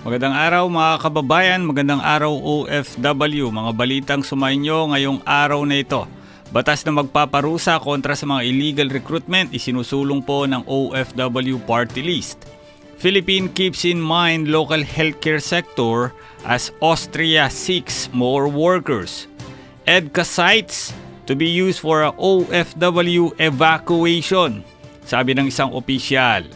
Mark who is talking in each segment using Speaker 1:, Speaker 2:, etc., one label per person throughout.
Speaker 1: Magandang araw mga kababayan, magandang araw OFW, mga balitang sumainyo ngayong araw na ito. Batas na magpaparusa kontra sa mga illegal recruitment isinusulong po ng OFW Party List. Philippines keeps in mind local healthcare sector as Austria seeks more workers. EDCA sites to be used for a OFW evacuation, sabi ng isang opisyal.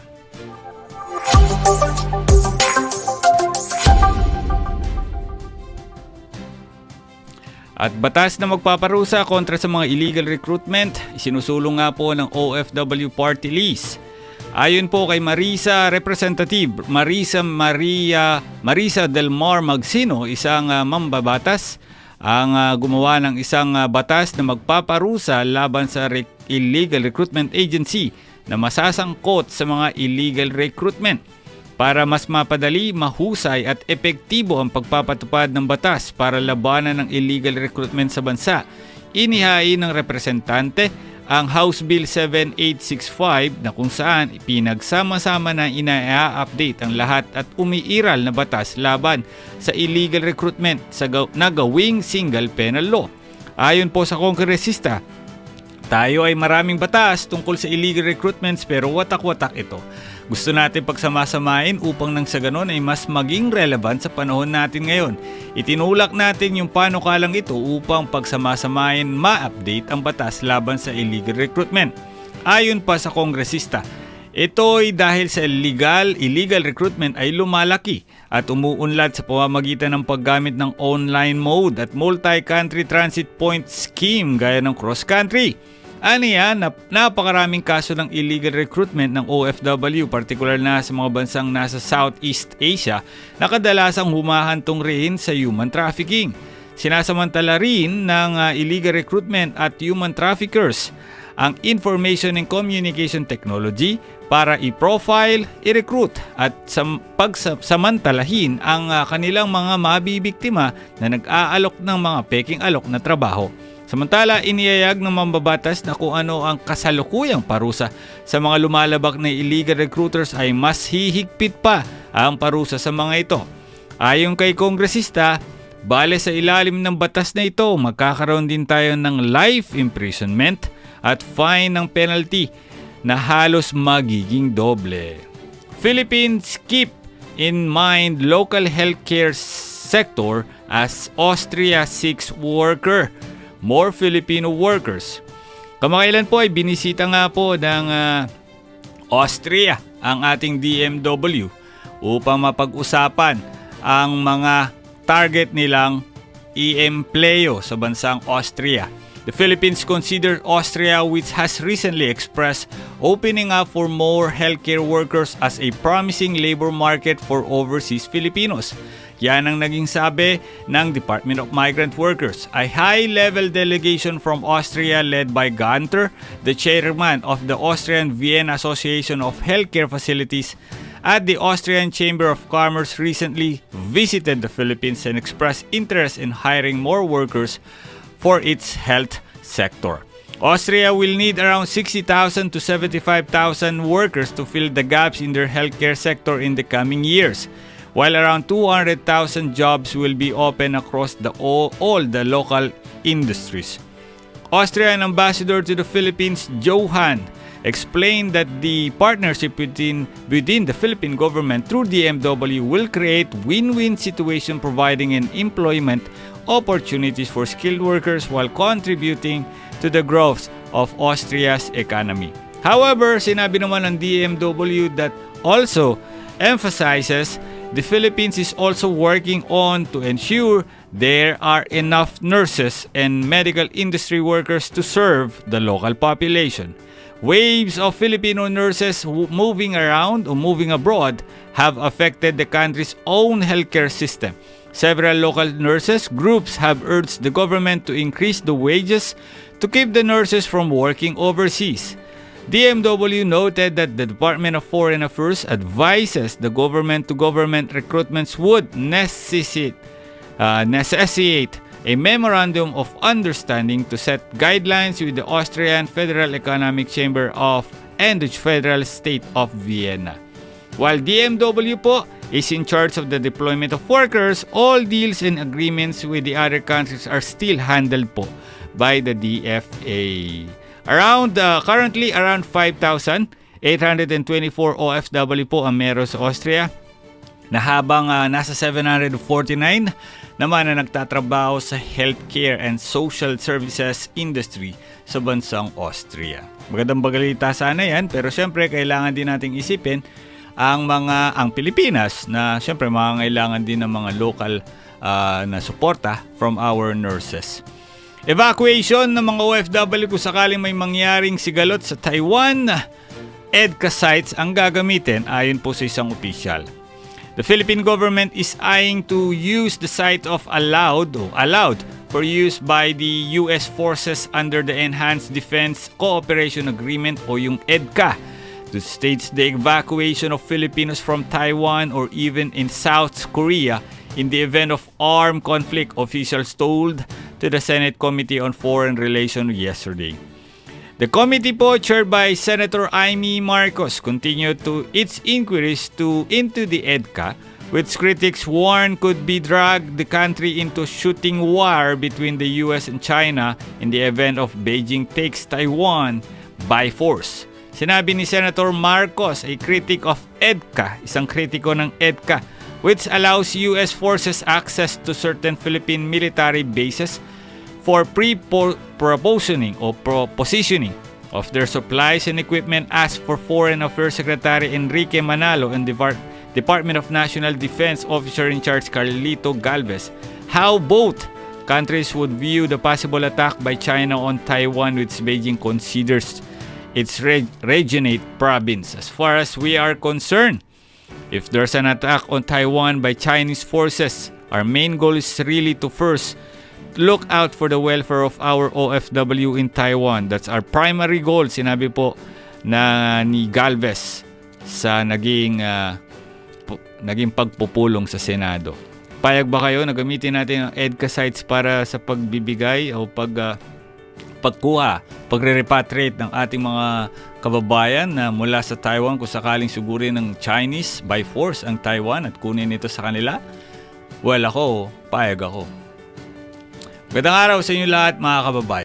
Speaker 1: At batas na magpaparusa kontra sa mga illegal recruitment, isinusulong nga po ng OFW Party List. Ayon po kay Representative Marisa Del Mar Magsino, isang mambabatas, ang gumawa ng isang batas na magpaparusa laban sa illegal recruitment agency na masasangkot sa mga illegal recruitment. Para mas mapadali, mahusay at epektibo ang pagpapatupad ng batas para labanan ng illegal recruitment sa bansa, inihain ng representante ang House Bill 7865 na kung saan pinagsama-sama na ina-update ang lahat at umiiral na batas laban sa illegal recruitment na Gawing single penal law. Ayon po sa kongresista, tayo ay maraming batas tungkol sa illegal recruitments pero watak-watak ito. Gusto natin pagsamasamain upang nang sa ganon ay mas maging relevant sa panahon natin ngayon. Itinulak natin yung panukalang ito upang pagsamasamain ma-update ang batas laban sa illegal recruitment. Ayon pa sa kongresista, ito ay dahil sa illegal recruitment ay lumalaki at umuunlad sa pamamagitan ng paggamit ng online mode at multi-country transit point scheme gaya ng cross-country. Aniya, napakaraming kaso ng illegal recruitment ng OFW, partikular na sa mga bansang nasa Southeast Asia na kadalasang humahantong rin sa human trafficking. Sinasamantala rin ng illegal recruitment at human traffickers ang information and communication technology para i-profile, i-recruit at pagsamantalahin ang kanilang mga mabibiktima na nag-aalok ng mga peking alok na trabaho. Samantala, iniyayag ng mambabatas na kung ano ang kasalukuyang parusa sa mga lumalabak na illegal recruiters ay mas hihigpit pa ang parusa sa mga ito. Ayon kay kongresista, bale sa ilalim ng batas na ito, magkakaroon din tayo ng life imprisonment at fine ng penalty na halos magiging doble. Philippines keep in mind local healthcare sector as Austria seeks more Filipino workers. Kamakailan po ay binisita nga po ng Austria ang ating DMW upang mapag-usapan ang mga target nilang i-empleyo sa bansang Austria. The Philippines considered Austria, which has recently expressed opening up for more healthcare workers, as a promising labor market for overseas Filipinos. Yan ang naging sabi ng Department of Migrant Workers. A high-level delegation from Austria led by Gunter, the chairman of the Austrian Vienna Association of Healthcare Facilities at the Austrian Chamber of Commerce, recently visited the Philippines and expressed interest in hiring more workers for its health sector. Austria will need around 60,000 to 75,000 workers to fill the gaps in their healthcare sector in the coming years, while around 200,000 jobs will be open across all the local industries. Austrian ambassador to the Philippines, Johan, explained that the partnership within the Philippine government through DMW will create win-win situation, providing an employment opportunities for skilled workers while contributing to the growth of Austria's economy. However, sinabi naman ng DMW that also emphasizes the Philippines is also working on to ensure there are enough nurses and medical industry workers to serve the local population. Waves of Filipino nurses moving around or moving abroad have affected the country's own healthcare system. Several local nurses groups have urged the government to increase the wages to keep the nurses from working overseas. DMW noted that the Department of Foreign Affairs advises the government-to-government recruitments would necessitate a memorandum of understanding to set guidelines with the Austrian Federal Economic Chamber and the Federal State of Vienna. While DMW po is in charge of the deployment of workers, all deals and agreements with the other countries are still handled po by the DFA. Currently, around 5,824 OFW po ang meron sa Austria, na habang nasa 749 naman na nagtatrabaho sa healthcare and social services industry sa bansang Austria. Magandang balita sana yan, pero syempre kailangan din nating isipin ang Pilipinas na syempre mangangailangan din ng mga local na suporta from our nurses. Evacuation ng mga OFW kung sakaling may mangyaring sigalot sa Taiwan, EDCA sites ang gagamitin ayon po sa isang opisyal. The Philippine government is eyeing to use the site of allowed for use by the U.S. forces under the Enhanced Defense Cooperation Agreement o yung EDCA to stage the evacuation of Filipinos from Taiwan or even in South Korea in the event of armed conflict, officials told to the Senate Committee on Foreign Relations yesterday. The committee po, chaired by Senator Amy Marcos, continued its inquiries into the EDCA, which critics warn could be drag the country into shooting war between the US and China in the event of Beijing takes Taiwan by force. Sinabi ni Senator Marcos, a critic of EDCA, isang kritiko ng EDCA, which allows US forces access to certain Philippine military bases for pre-propositioning o positioning of their supplies and equipment, as for Foreign Affairs Secretary Enrique Manalo and Department of National Defense Officer in Charge Carlito Galvez, how both countries would view the possible attack by China on Taiwan, which Beijing considers its regionate province. As far as we are concerned, if there's an attack on Taiwan by Chinese forces, our main goal is really to first look out for the welfare of our OFW in Taiwan. That's our primary goal, sinabi po na ni Galvez sa naging pagpupulong sa Senado. Payag ba kayo na gamitin natin ang EDCA sites para sa pagbibigay o pagre-repatriate ng ating mga kababayan na mula sa Taiwan kung sakaling sugurin ng Chinese by force ang Taiwan at kunin ito sa kanila? Well, payag ako. Magandang araw sa inyo lahat, mga kababayan.